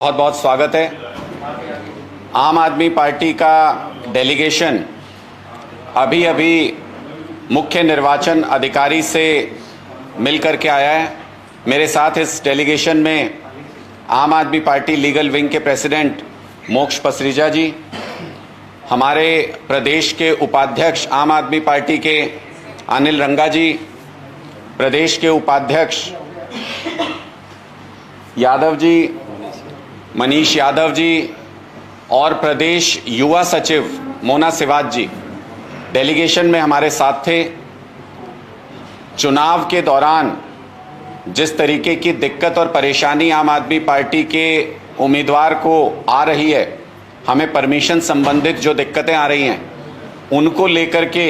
बहुत बहुत स्वागत है। आम आदमी पार्टी का डेलीगेशन अभी अभी मुख्य निर्वाचन अधिकारी से मिल कर के आया है। मेरे साथ इस डेलीगेशन में आम आदमी पार्टी लीगल विंग के प्रेसिडेंट मोक्ष पसरीजा जी, हमारे प्रदेश के उपाध्यक्ष आम आदमी पार्टी के अनिल रंगा जी, प्रदेश के उपाध्यक्ष यादव जी, मनीष यादव जी और प्रदेश युवा सचिव मोना सिवाज जी डेलीगेशन में हमारे साथ थे। चुनाव के दौरान जिस तरीके की दिक्कत और परेशानी आम आदमी पार्टी के उम्मीदवार को आ रही है, हमें परमिशन संबंधित जो दिक्कतें आ रही हैं उनको लेकर के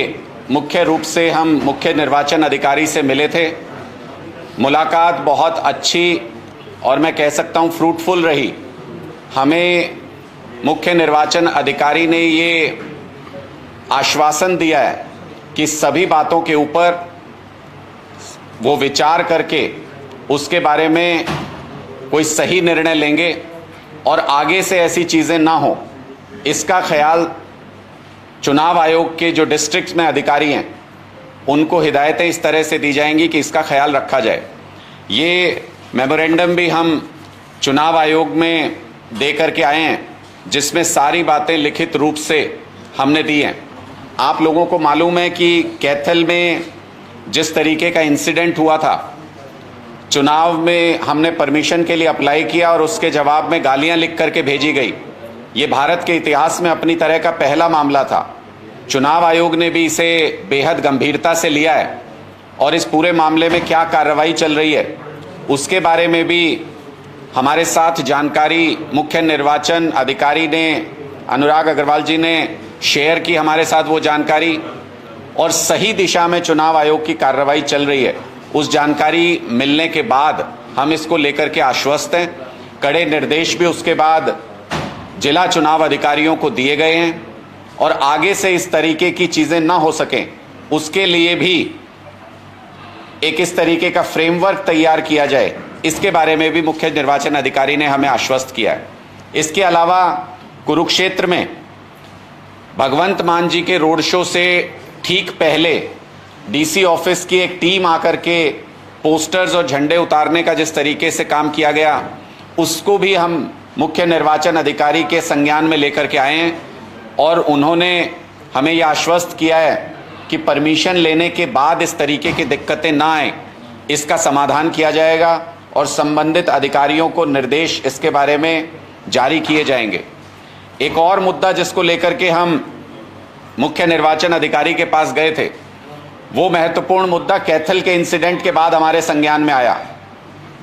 मुख्य रूप से हम मुख्य निर्वाचन अधिकारी से मिले थे। मुलाकात बहुत अच्छी और मैं कह सकता हूं फ्रूटफुल रही। हमें मुख्य निर्वाचन अधिकारी ने ये आश्वासन दिया है कि सभी बातों के ऊपर वो विचार करके उसके बारे में कोई सही निर्णय लेंगे और आगे से ऐसी चीज़ें ना हो, इसका ख्याल चुनाव आयोग के जो डिस्ट्रिक्ट में अधिकारी हैं उनको हिदायतें इस तरह से दी जाएंगी कि इसका ख्याल रखा जाए। ये मेमोरेंडम भी हम चुनाव आयोग में दे करके आए हैं जिसमें सारी बातें लिखित रूप से हमने दी हैं। आप लोगों को मालूम है कि कैथल में जिस तरीके का इंसिडेंट हुआ था, चुनाव में हमने परमिशन के लिए अप्लाई किया और उसके जवाब में गालियां लिख करके भेजी गई। ये भारत के इतिहास में अपनी तरह का पहला मामला था। चुनाव आयोग ने भी इसे बेहद गंभीरता से लिया है और इस पूरे मामले में क्या कार्रवाई चल रही है उसके बारे में भी हमारे साथ जानकारी मुख्य निर्वाचन अधिकारी ने, अनुराग अग्रवाल जी ने शेयर की हमारे साथ वो जानकारी, और सही दिशा में चुनाव आयोग की कार्रवाई चल रही है। उस जानकारी मिलने के बाद हम इसको लेकर के आश्वस्त हैं। कड़े निर्देश भी उसके बाद जिला चुनाव अधिकारियों को दिए गए हैं और आगे से इस तरीके की चीज़ें ना हो सकें उसके लिए भी एक इस तरीके का फ्रेमवर्क तैयार किया जाए, इसके बारे में भी मुख्य निर्वाचन अधिकारी ने हमें आश्वस्त किया है। इसके अलावा कुरुक्षेत्र में भगवंत मान जी के रोड शो से ठीक पहले डीसी ऑफिस की एक टीम आकर के पोस्टर्स और झंडे उतारने का जिस तरीके से काम किया गया उसको भी हम मुख्य निर्वाचन अधिकारी के संज्ञान में लेकर के आए हैं और उन्होंने हमें यह आश्वस्त किया है कि परमिशन लेने के बाद इस तरीके की दिक्कतें ना आए, इसका समाधान किया जाएगा और संबंधित अधिकारियों को निर्देश इसके बारे में जारी किए जाएंगे। एक और मुद्दा जिसको लेकर के हम मुख्य निर्वाचन अधिकारी के पास गए थे, वो महत्वपूर्ण मुद्दा कैथल के इंसिडेंट के बाद हमारे संज्ञान में आया।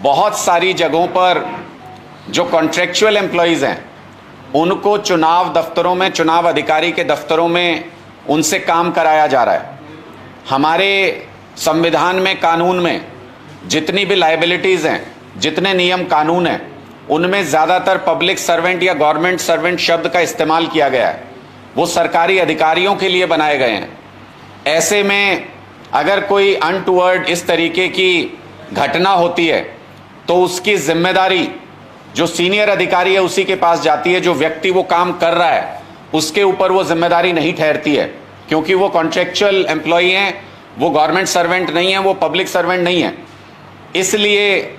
बहुत सारी जगहों पर जो कॉन्ट्रेक्चुअल एम्प्लॉयज़ हैं उनको चुनाव दफ्तरों में, चुनाव अधिकारी के दफ्तरों में उनसे काम कराया जा रहा है। हमारे संविधान में, कानून में जितनी भी लायबिलिटीज़ हैं, जितने नियम कानून हैं, उनमें ज़्यादातर पब्लिक सर्वेंट या गवर्नमेंट सर्वेंट शब्द का इस्तेमाल किया गया है। वो सरकारी अधिकारियों के लिए बनाए गए हैं। ऐसे में अगर कोई अनटूवर्ड इस तरीके की घटना होती है तो उसकी जिम्मेदारी जो सीनियर अधिकारी है उसी के पास जाती है। जो व्यक्ति वो काम कर रहा है उसके ऊपर वो जिम्मेदारी नहीं ठहरती है, क्योंकि वो कॉन्ट्रेक्चुअल एम्प्लॉई हैं, वो गवर्नमेंट सर्वेंट नहीं है, वो पब्लिक सर्वेंट नहीं है। इसलिए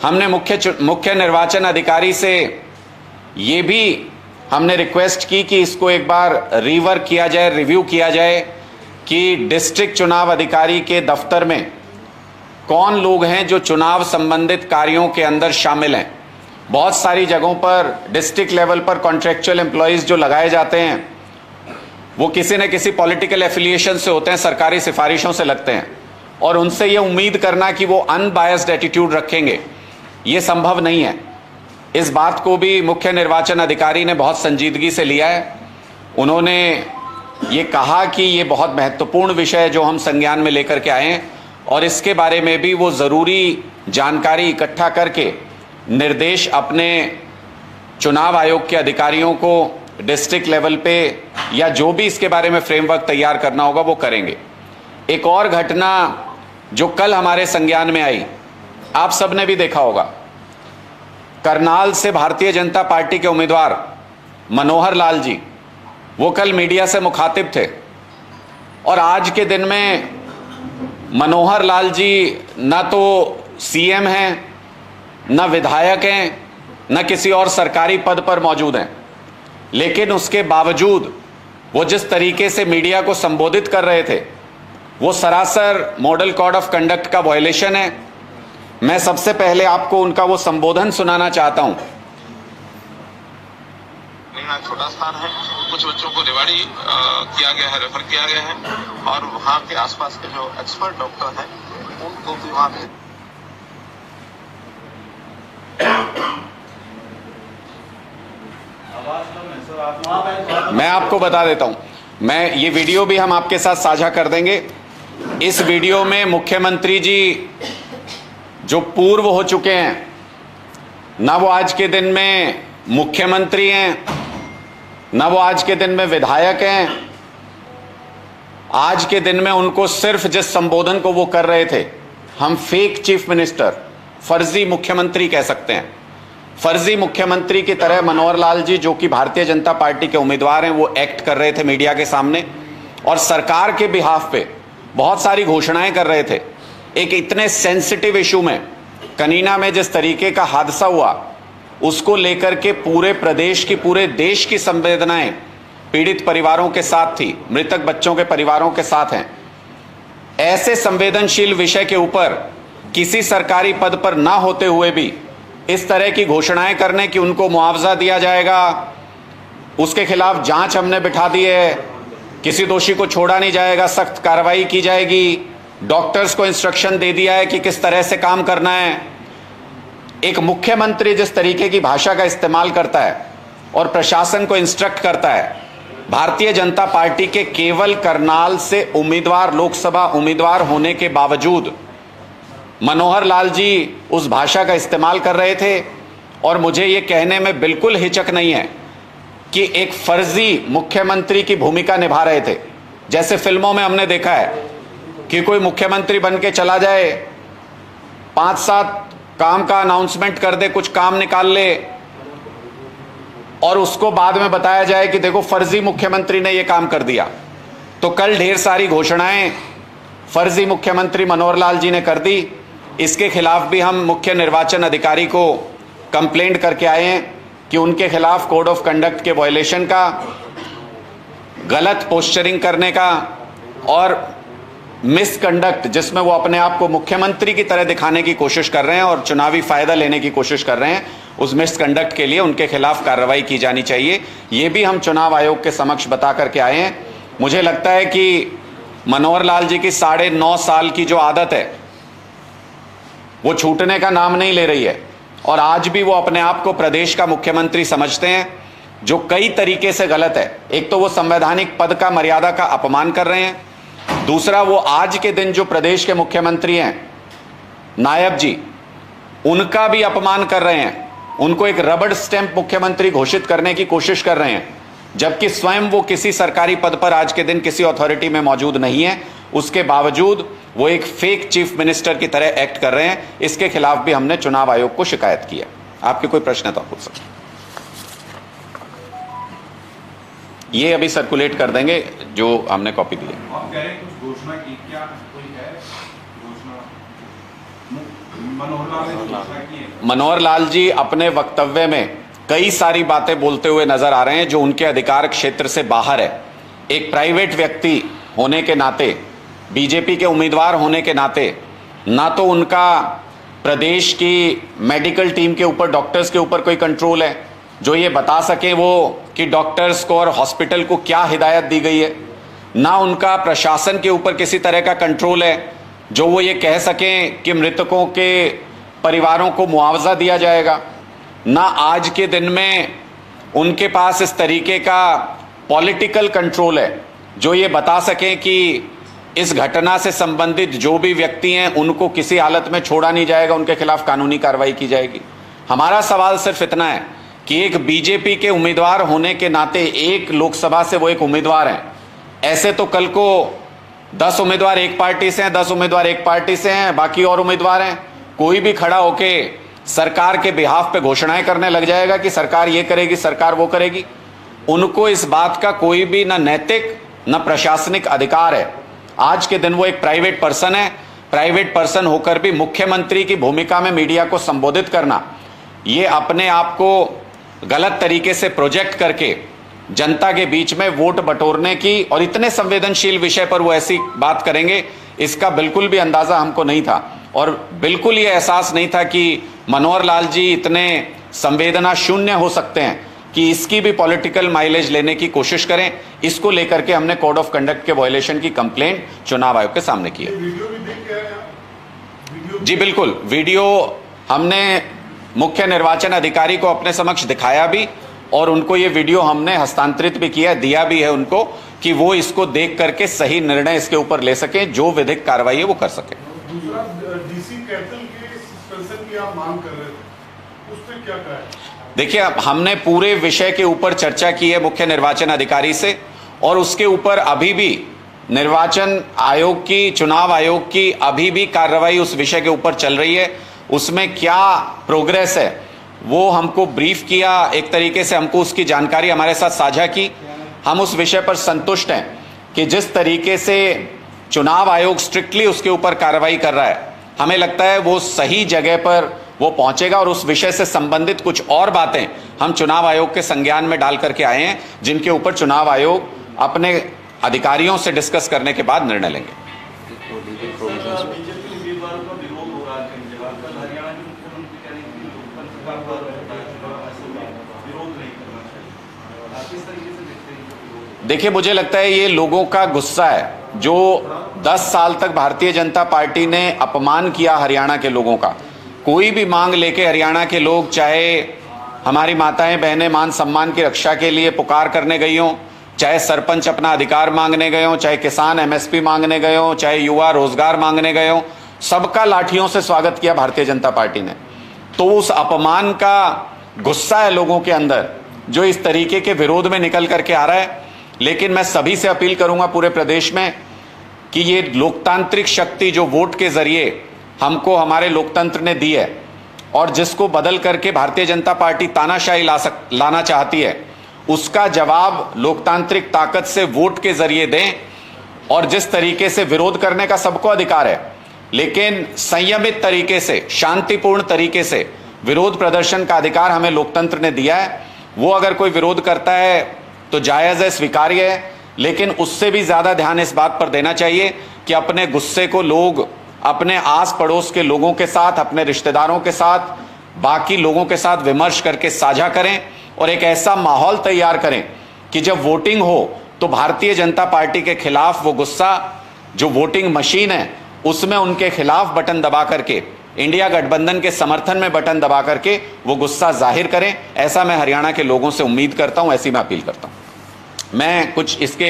हमने मुख्य निर्वाचन अधिकारी से ये भी हमने रिक्वेस्ट की कि इसको एक बार रीवर्क किया जाए, रिव्यू किया जाए कि डिस्ट्रिक्ट चुनाव अधिकारी के दफ्तर में कौन लोग हैं जो चुनाव संबंधित कार्यों के अंदर शामिल हैं। बहुत सारी जगहों पर डिस्ट्रिक्ट लेवल पर कॉन्ट्रेक्चुअल एम्प्लॉयज़ जो लगाए जाते हैं वो किसी न किसी पॉलिटिकल एफिलिएशन से होते हैं, सरकारी सिफारिशों से लगते हैं, और उनसे ये उम्मीद करना कि वो अनबायस्ड एटीट्यूड रखेंगे, ये संभव नहीं है। इस बात को भी मुख्य निर्वाचन अधिकारी ने बहुत संजीदगी से लिया है। उन्होंने ये कहा कि ये बहुत महत्वपूर्ण विषय है जो हम संज्ञान में लेकर के आए हैं और इसके बारे में भी वो ज़रूरी जानकारी इकट्ठा करके निर्देश अपने चुनाव आयोग के अधिकारियों को डिस्ट्रिक्ट लेवल पे या जो भी इसके बारे में फ्रेमवर्क तैयार करना होगा वो करेंगे। एक और घटना जो कल हमारे संज्ञान में आई, आप सबने भी देखा होगा, करनाल से भारतीय जनता पार्टी के उम्मीदवार मनोहर लाल जी, वो कल मीडिया से मुखातिब थे और आज के दिन में मनोहर लाल जी ना तो सीएम हैं, ना विधायक हैं, ना किसी और सरकारी पद पर मौजूद हैं, लेकिन उसके बावजूद वो जिस तरीके से मीडिया को संबोधित कर रहे थे वो सरासर मॉडल कोड ऑफ कंडक्ट का वायलेशन है। मैं सबसे पहले आपको उनका वो संबोधन सुनाना चाहता हूं। छोटा स्थान है, कुछ बच्चों को रेवाड़ी किया गया है, रेफर किया गया है और वहाँ के आसपास के जो एक्सपर्ट डॉक्टर हैं उनको भी वहाँ पे मैं आपको बता देता हूं, मैं ये वीडियो भी हम आपके साथ साझा कर देंगे। इस वीडियो में मुख्यमंत्री जी जो पूर्व हो चुके हैं, ना वो आज के दिन में मुख्यमंत्री हैं, ना वो आज के दिन में विधायक हैं, आज के दिन में उनको सिर्फ जिस संबोधन को वो कर रहे थे, हम फेक चीफ मिनिस्टर, फर्जी मुख्यमंत्री कह सकते हैं। फर्जी मुख्यमंत्री की तरह मनोहर लाल जी, जो कि भारतीय जनता पार्टी के उम्मीदवार हैं, वो एक्ट कर रहे थे मीडिया के सामने और सरकार के बिहाफ पे बहुत सारी घोषणाएं कर रहे थे। एक इतने सेंसिटिव इशू में, कनीना में जिस तरीके का हादसा हुआ, उसको लेकर के पूरे प्रदेश की, पूरे देश की संवेदनाएं पीड़ित परिवारों के साथ थी, मृतक बच्चों के परिवारों के साथ हैं। ऐसे संवेदनशील विषय के ऊपर किसी सरकारी पद पर ना होते हुए भी इस तरह की घोषणाएं करने कि उनको मुआवजा दिया जाएगा, उसके खिलाफ जांच हमने बिठा दी है, किसी दोषी को छोड़ा नहीं जाएगा, सख्त कार्रवाई की जाएगी, डॉक्टर्स को इंस्ट्रक्शन दे दिया है कि किस तरह से काम करना है। एक मुख्यमंत्री जिस तरीके की भाषा का इस्तेमाल करता है और प्रशासन को इंस्ट्रक्ट करता है, भारतीय जनता पार्टी के केवल करनाल से उम्मीदवार, लोकसभा उम्मीदवार होने के बावजूद मनोहर लाल जी उस भाषा का इस्तेमाल कर रहे थे। और मुझे ये कहने में बिल्कुल हिचक नहीं है कि एक फर्जी मुख्यमंत्री की भूमिका निभा रहे थे। जैसे फिल्मों में हमने देखा है कि कोई मुख्यमंत्री बन के चला जाए, 5-7 काम का अनाउंसमेंट कर दे, कुछ काम निकाल ले और उसको बाद में बताया जाए कि देखो फर्जी मुख्यमंत्री ने ये काम कर दिया। तो कल ढेर सारी घोषणाएं फर्जी मुख्यमंत्री मनोहर लाल जी ने कर दी। इसके खिलाफ भी हम मुख्य निर्वाचन अधिकारी को कंप्लेंट करके आए हैं कि उनके खिलाफ कोड ऑफ कंडक्ट के वायलेशन का, गलत पोस्चरिंग करने का और मिसकंडक्ट, जिसमें वो अपने आप को मुख्यमंत्री की तरह दिखाने की कोशिश कर रहे हैं और चुनावी फायदा लेने की कोशिश कर रहे हैं, उस मिसकंडक्ट के लिए उनके खिलाफ कार्रवाई की जानी चाहिए। ये भी हम चुनाव आयोग के समक्ष बता करके आए हैं। मुझे लगता है कि मनोहर लाल जी की 9.5 साल की जो आदत है वो छूटने का नाम नहीं ले रही है और आज भी वो अपने आप को प्रदेश का मुख्यमंत्री समझते हैं, जो कई तरीके से गलत है। एक तो वो संवैधानिक पद का, मर्यादा का अपमान कर रहे हैं, दूसरा वो आज के दिन जो प्रदेश के मुख्यमंत्री हैं नायब जी, उनका भी अपमान कर रहे हैं, उनको एक रबड़ स्टैंप मुख्यमंत्री घोषित करने की कोशिश कर रहे हैं, जबकि स्वयं वो किसी सरकारी पद पर आज के दिन किसी अथॉरिटी में मौजूद नहीं है। उसके बावजूद वो एक फेक चीफ मिनिस्टर की तरह एक्ट कर रहे हैं। इसके खिलाफ भी हमने चुनाव आयोग को शिकायत की है। आपके कोई प्रश्न तो पूछ सकते, ये अभी सर्कुलेट कर देंगे जो हमने कॉपी दी है। आप कह रहे हैं कुछ घोषणा की, क्या कोई है घोषणा? मनोहर लाल ने घोषणा की है? मनोहर लाल जी अपने वक्तव्य में कई सारी बातें बोलते हुए नजर आ रहे हैं जो उनके अधिकार क्षेत्र से बाहर है। एक प्राइवेट व्यक्ति होने के नाते, बीजेपी के उम्मीदवार होने के नाते, ना तो उनका प्रदेश की मेडिकल टीम के ऊपर, डॉक्टर्स के ऊपर कोई कंट्रोल है जो ये बता सके वो कि डॉक्टर्स को और हॉस्पिटल को क्या हिदायत दी गई है, ना उनका प्रशासन के ऊपर किसी तरह का कंट्रोल है जो वो ये कह सकें कि मृतकों के परिवारों को मुआवजा दिया जाएगा, ना आज के दिन में उनके पास इस तरीके का पॉलिटिकल कंट्रोल है जो ये बता सकें कि इस घटना से संबंधित जो भी व्यक्ति हैं उनको किसी हालत में छोड़ा नहीं जाएगा, उनके खिलाफ कानूनी कार्रवाई की जाएगी। हमारा सवाल सिर्फ इतना है कि एक बीजेपी के उम्मीदवार होने के नाते, एक लोकसभा से वो एक उम्मीदवार हैं, ऐसे तो कल को 10 उम्मीदवार एक पार्टी से हैं, 10 उम्मीदवार एक पार्टी से हैं, बाकी और उम्मीदवार हैं, कोई भी खड़ा होके सरकार के बिहाफ पे घोषणाएं करने लग जाएगा कि सरकार ये करेगी, सरकार वो करेगी। उनको इस बात का कोई भी ना नैतिक न प्रशासनिक अधिकार है। आज के दिन वो एक प्राइवेट पर्सन है। प्राइवेट पर्सन होकर भी मुख्यमंत्री की भूमिका में मीडिया को संबोधित करना, ये अपने आप को गलत तरीके से प्रोजेक्ट करके जनता के बीच में वोट बटोरने की, और इतने संवेदनशील विषय पर वो ऐसी बात करेंगे, इसका बिल्कुल भी अंदाजा हमको नहीं था। और बिल्कुल ये एहसास नहीं था कि मनोहर लाल जी इतने संवेदना शून्य हो सकते हैं कि इसकी भी पॉलिटिकल माइलेज लेने की कोशिश करें। इसको लेकर के हमने कोड ऑफ कंडक्ट के वायलेशन की कंप्लेंट चुनाव आयोग के सामने की है। जी बिल्कुल, वीडियो हमने मुख्य निर्वाचन अधिकारी को अपने समक्ष दिखाया भी, और उनको ये वीडियो हमने हस्तांतरित भी किया, दिया भी है उनको, कि वो इसको देख करके सही निर्णय इसके ऊपर ले सके, जो विधिक कार्रवाई है वो कर सके। दूसरा, डीसी कैथल के सस्पेंशन की आप मांग कर रहे थे, उस पर क्या कहा है? देखिए, हमने पूरे विषय के ऊपर चर्चा की है मुख्य निर्वाचन अधिकारी से, और उसके ऊपर अभी भी निर्वाचन आयोग की, चुनाव आयोग की अभी भी कार्रवाई उस विषय के ऊपर चल रही है। उसमें क्या प्रोग्रेस है वो हमको ब्रीफ किया, एक तरीके से हमको उसकी जानकारी हमारे साथ साझा की। हम उस विषय पर संतुष्ट हैं कि जिस तरीके से चुनाव आयोग स्ट्रिक्टली उसके ऊपर कार्रवाई कर रहा है, हमें लगता है वो सही जगह पर वो पहुंचेगा। और उस विषय से संबंधित कुछ और बातें हम चुनाव आयोग के संज्ञान में डाल करके आए हैं, जिनके ऊपर चुनाव आयोग अपने अधिकारियों से डिस्कस करने के बाद निर्णय लेंगे। देखिए, मुझे लगता है ये लोगों का गुस्सा है। जो 10 साल तक भारतीय जनता पार्टी ने अपमान किया हरियाणा के लोगों का, कोई भी मांग लेके हरियाणा के लोग, चाहे हमारी माताएं बहनें मान सम्मान की रक्षा के लिए पुकार करने गई हों, चाहे सरपंच अपना अधिकार मांगने गए हों, चाहे किसान एमएसपी मांगने गए हों, चाहे युवा रोजगार मांगने गए हों, सबका लाठियों से स्वागत किया भारतीय जनता पार्टी ने। तो उस अपमान का गुस्सा है लोगों के अंदर, जो इस तरीके के विरोध में निकल करके आ रहा है। लेकिन मैं सभी से अपील करूंगा पूरे प्रदेश में कि ये लोकतांत्रिक शक्ति जो वोट के जरिए हमको हमारे लोकतंत्र ने दी है, और जिसको बदल करके भारतीय जनता पार्टी तानाशाही लाना चाहती है, उसका जवाब लोकतांत्रिक ताकत से वोट के जरिए दें। और जिस तरीके से विरोध करने का सबको अधिकार है, लेकिन संयमित तरीके से, शांतिपूर्ण तरीके से विरोध प्रदर्शन का अधिकार हमें लोकतंत्र ने दिया है। वो अगर कोई विरोध करता है तो जायज़ है, स्वीकार्य है, लेकिन उससे भी ज़्यादा ध्यान इस बात पर देना चाहिए कि अपने गुस्से को लोग अपने आस पड़ोस के लोगों के साथ, अपने रिश्तेदारों के साथ, बाकी लोगों के साथ विमर्श करके साझा करें, और एक ऐसा माहौल तैयार करें कि जब वोटिंग हो तो भारतीय जनता पार्टी के खिलाफ वो गुस्सा, जो वोटिंग मशीन है उसमें उनके खिलाफ बटन दबा करके, इंडिया गठबंधन के समर्थन में बटन दबा करके वो गुस्सा जाहिर करें। ऐसा मैं हरियाणा के लोगों से उम्मीद करता हूं, ऐसी मैं अपील करता हूं। मैं कुछ इसके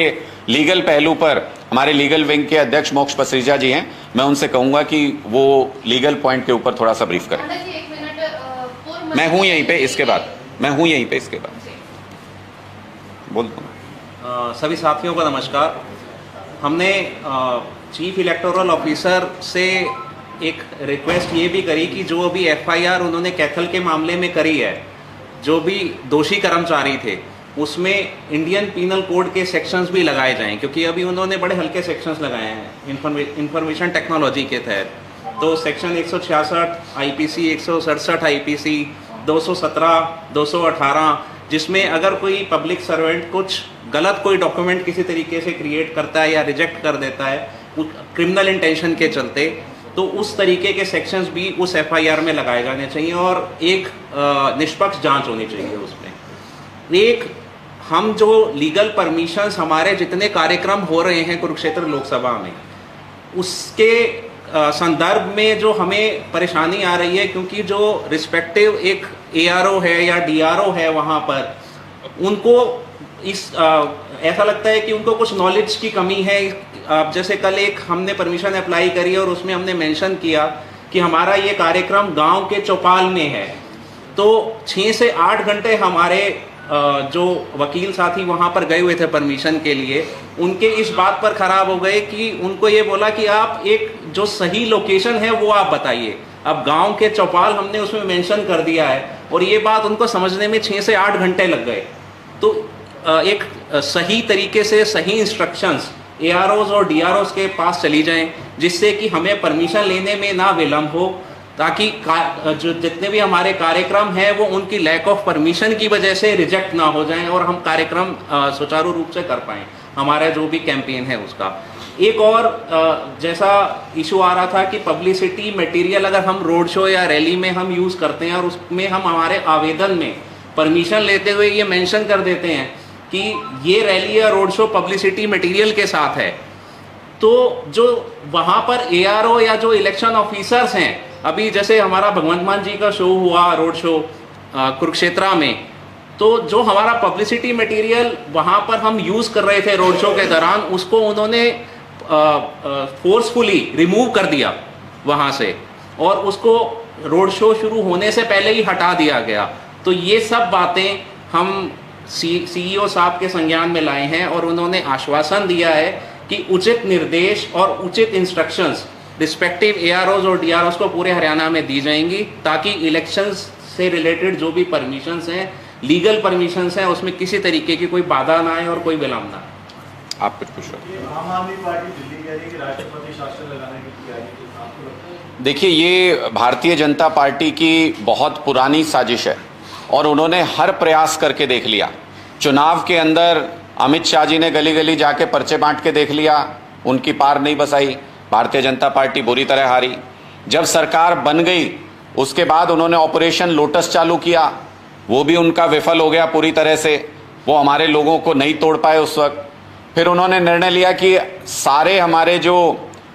लीगल पहलू पर हमारे लीगल विंग के अध्यक्ष मोक्ष पसरीजा जी हैं, मैं उनसे कहूंगा कि वो लीगल पॉइंट के ऊपर थोड़ा सा ब्रीफ करें। मैं हूं यहीं पे, इसके बाद मैं हूं यहीं पे, इसके बाद बोल दूंगा। सभी साथियों को नमस्कार। हमने चीफ इलेक्टोरल ऑफिसर से एक रिक्वेस्ट ये भी करी कि जो अभी एफआईआर उन्होंने कैथल के मामले में करी है, जो भी दोषी कर्मचारी थे, उसमें इंडियन पीनल कोड के सेक्शंस भी लगाए जाएं, क्योंकि अभी उन्होंने बड़े हल्के सेक्शंस लगाए हैं इंफॉर्मेशन टेक्नोलॉजी के तहत। तो सेक्शन 166 आईपीसी, 167 आईपीसी, 217, 218, जिसमें अगर कोई पब्लिक सर्वेंट कुछ गलत कोई डॉक्यूमेंट किसी तरीके से क्रिएट करता है या रिजेक्ट कर देता है क्रिमिनल इंटेंशन के चलते, तो उस तरीके के सेक्शंस भी उस एफआईआर में लगाए जाने चाहिए, और एक निष्पक्ष जांच होनी चाहिए उसमें। एक हम जो लीगल परमिशंस, हमारे जितने कार्यक्रम हो रहे हैं कुरुक्षेत्र लोकसभा में, उसके संदर्भ में जो हमें परेशानी आ रही है, क्योंकि जो रिस्पेक्टिव एक एआरओ है या डीआरओ है वहाँ पर, उनको ऐसा लगता है कि उनको कुछ नॉलेज की कमी है। जैसे कल एक हमने परमिशन अप्लाई करी और उसमें हमने मेंशन किया कि हमारा ये कार्यक्रम गांव के चौपाल में है, तो 6 से 8 घंटे हमारे जो वकील साथी वहाँ पर गए हुए थे परमिशन के लिए, उनके इस बात पर खराब हो गए कि उनको ये बोला कि आप एक जो सही लोकेशन है वो आप बताइए। अब गांव के चौपाल हमने उसमें मेंशन कर दिया है और ये बात उनको समझने में 6 से 8 घंटे लग गए। तो एक सही तरीके से सही इंस्ट्रक्शंस AROs और DROs के पास चली जाएं, जिससे कि हमें परमिशन लेने में ना विलम्ब हो, ताकि जो जितने भी हमारे कार्यक्रम हैं वो उनकी लैक ऑफ परमिशन की वजह से रिजेक्ट ना हो जाएं और हम कार्यक्रम सुचारू रूप से कर पाएं, हमारा जो भी कैंपेन है उसका। एक और जैसा इशू आ रहा था कि पब्लिसिटी मटेरियल अगर हम रोड शो या रैली में हम यूज़ करते हैं और उसमें हम हमारे आवेदन में परमिशन लेते हुए ये मेंशन कर देते हैं कि ये रैली या रोड शो पब्लिसिटी मटेरियल के साथ है, तो जो वहाँ पर ARO या जो इलेक्शन ऑफिसर्स हैं, अभी जैसे हमारा भगवंत मान जी का शो हुआ रोड शो कुरुक्षेत्रा में, तो जो हमारा पब्लिसिटी मटेरियल वहाँ पर हम यूज़ कर रहे थे रोड शो के दौरान, उसको उन्होंने फोर्सफुली रिमूव कर दिया वहाँ से और उसको रोड शो शुरू होने से पहले ही हटा दिया गया। तो ये सब बातें हम CEO साहब के संज्ञान में लाए हैं और उन्होंने आश्वासन दिया है कि उचित निर्देश और उचित इंस्ट्रक्शंस रिस्पेक्टिव AROs और DROs को पूरे हरियाणा में दी जाएंगी, ताकि इलेक्शंस से रिलेटेड जो भी परमिशंस हैं, लीगल परमिशंस हैं, उसमें किसी तरीके की कोई बाधा ना आए और कोई विलम्ब ना आए। आप कुछ पूछ रहे हैं? आम आदमी पार्टी दिल्ली कह रही है कि राष्ट्रपति शासन लगाने की तैयारी है, आपको लगता है? देखिए, ये भारतीय जनता पार्टी की बहुत पुरानी साजिश है और उन्होंने हर प्रयास करके देख लिया। चुनाव के अंदर अमित शाह जी ने गली गली जाके पर्चे बांट के देख लिया, उनकी पार नहीं बसाई, भारतीय जनता पार्टी बुरी तरह हारी। जब सरकार बन गई उसके बाद उन्होंने ऑपरेशन लोटस चालू किया, वो भी उनका विफल हो गया पूरी तरह से, वो हमारे लोगों को नहीं तोड़ पाए उस वक्त। फिर उन्होंने निर्णय लिया कि सारे हमारे जो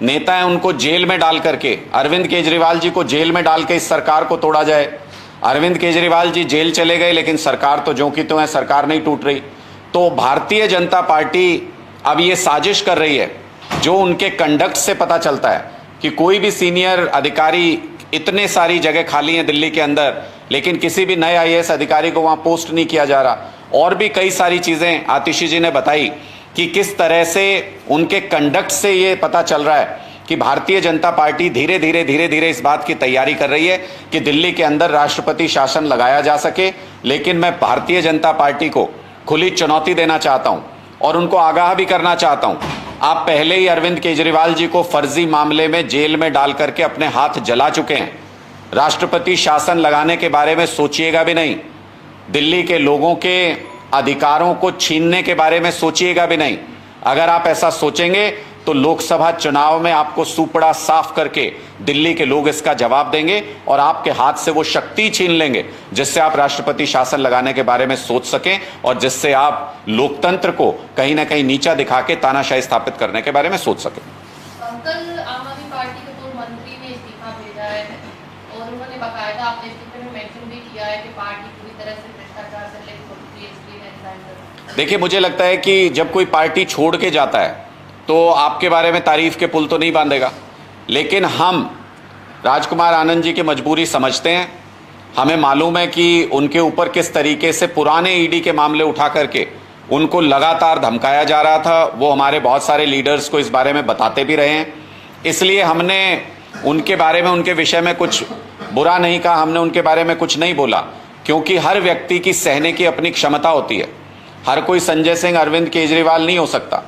नेता हैं उनको जेल में डाल करके, अरविंद केजरीवाल जी को जेल में डाल के इस सरकार को तोड़ा जाए। अरविंद केजरीवाल जी जेल चले गए, लेकिन सरकार तो जो की तो है, सरकार नहीं टूट रही। तो भारतीय जनता पार्टी अब ये साजिश कर रही है, जो उनके कंडक्ट से पता चलता है कि कोई भी सीनियर अधिकारी, इतने सारी जगह खाली हैं दिल्ली के अंदर, लेकिन किसी भी नए IAS अधिकारी को वहाँ पोस्ट नहीं किया जा रहा। और भी कई सारी चीज़ें आतिशी जी ने बताई कि किस तरह से उनके कंडक्ट से ये पता चल रहा है कि भारतीय जनता पार्टी धीरे धीरे इस बात की तैयारी कर रही है कि दिल्ली के अंदर राष्ट्रपति शासन लगाया जा सके। लेकिन मैं भारतीय जनता पार्टी को खुली चुनौती देना चाहता हूं और उनको आगाह भी करना चाहता हूं। आप पहले ही अरविंद केजरीवाल जी को फर्जी मामले में जेल में डाल करके अपने हाथ जला चुके हैं। राष्ट्रपति शासन लगाने के बारे में सोचिएगा भी नहीं, दिल्ली के लोगों के अधिकारों को छीनने के बारे में सोचिएगा भी नहीं। अगर आप ऐसा सोचेंगे तो लोकसभा चुनाव में आपको सुपड़ा साफ करके दिल्ली के लोग इसका जवाब देंगे और आपके हाथ से वो शक्ति छीन लेंगे जिससे आप राष्ट्रपति शासन लगाने के बारे में सोच सकें और जिससे आप लोकतंत्र को कहीं ना कहीं नीचा दिखा के तानाशाही स्थापित करने के बारे में सोच सकें। कल आम आदमी पार्टी के 2 मंत्री ने इस्तीफा भेजा है और उन्होंने बाकायदा अपने इस्तीफे में मेंशन भी किया है कि पार्टी पूरी तरह से भ्रष्टाचार से लिप्त होती है, इसलिए रिजाइन कर। देखिए, मुझे लगता है कि जब कोई पार्टी छोड़ के जाता है तो आपके बारे में तारीफ के पुल तो नहीं बांधेगा, लेकिन हम राजकुमार आनंद जी की मजबूरी समझते हैं। हमें मालूम है कि उनके ऊपर किस तरीके से पुराने ईडी के मामले उठा करके उनको लगातार धमकाया जा रहा था। वो हमारे बहुत सारे लीडर्स को इस बारे में बताते भी रहे हैं, इसलिए हमने उनके बारे में, उनके विषय में कुछ बुरा नहीं कहा, हमने उनके बारे में कुछ नहीं बोला, क्योंकि हर व्यक्ति की सहने की अपनी क्षमता होती है। हर कोई संजय सिंह, अरविंद केजरीवाल नहीं हो सकता,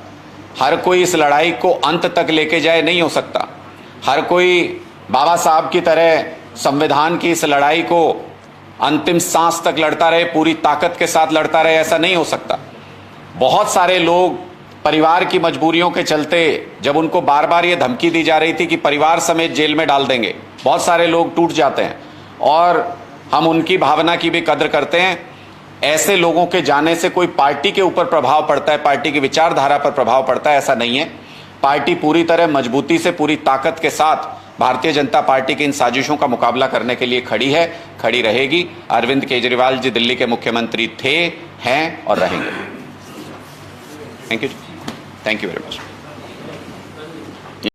हर कोई इस लड़ाई को अंत तक लेके जाए नहीं हो सकता, हर कोई बाबा साहब की तरह संविधान की इस लड़ाई को अंतिम सांस तक लड़ता रहे, पूरी ताकत के साथ लड़ता रहे, ऐसा नहीं हो सकता। बहुत सारे लोग परिवार की मजबूरियों के चलते, जब उनको बार बार ये धमकी दी जा रही थी कि परिवार समेत जेल में डाल देंगे, बहुत सारे लोग टूट जाते हैं और हम उनकी भावना की भी कद्र करते हैं। ऐसे लोगों के जाने से कोई पार्टी के ऊपर प्रभाव पड़ता है, पार्टी की विचारधारा पर प्रभाव पड़ता है, ऐसा नहीं है। पार्टी पूरी तरह मजबूती से, पूरी ताकत के साथ भारतीय जनता पार्टी की इन साजिशों का मुकाबला करने के लिए खड़ी है, खड़ी रहेगी। अरविंद केजरीवाल जी दिल्ली के मुख्यमंत्री थे, हैं और रहेंगे। Thank you very much.